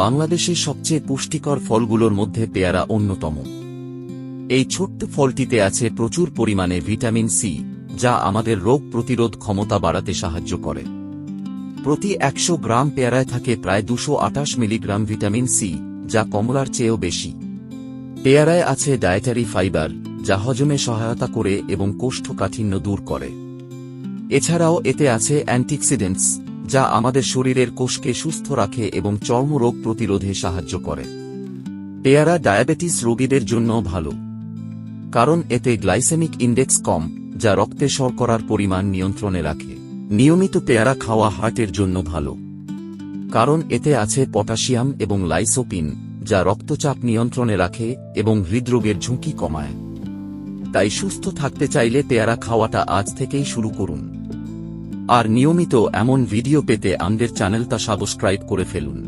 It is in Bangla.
বাংলাদেশের সবচেয়ে পুষ্টিকর ফলগুলোর মধ্যে পেয়ারা অন্যতম। এই ছোট্ট ফলটিতে আছে প্রচুর পরিমাণে ভিটামিন সি, যা আমাদের রোগ প্রতিরোধ ক্ষমতা বাড়াতে সাহায্য করে। প্রতি 100 গ্রাম পেয়ারায় থাকে প্রায় 228 মিলিগ্রাম ভিটামিন সি, যা কমলার চেয়েও বেশি। পেয়ারায় আছে ডায়েটারি ফাইবার, যা হজমে সহায়তা করে এবং কোষ্ঠকাঠিন্য দূর করে। এছাড়াও এতে আছে অ্যান্টিঅক্সিডেন্টস, যা আমাদের শরীরের কোষকে সুস্থ রাখে এবং চর্মরোগ প্রতিরোধে সাহায্য করে। পেয়ারা ডায়াবেটিস রোগীদের জন্য ভালো, কারণ এতে গ্লাইসেমিক ইন্ডেক্স কম, যা রক্তে শর্করার পরিমাণ নিয়ন্ত্রণে রাখে। নিয়মিত পেয়ারা খাওয়া হার্টের জন্য ভালো, কারণ এতে আছে পটাশিয়াম এবং লাইসোপিন, যা রক্তচাপ নিয়ন্ত্রণে রাখে এবং হৃদরোগের ঝুঁকি কমায়। তাই সুস্থ থাকতে চাইলে পেয়ারা খাওয়াটা আজ থেকেই শুরু করুন। আর নিয়মিত এমন ভিডিও পেতে আমাদের চ্যানেলটা সাবস্ক্রাইব করে ফেলুন।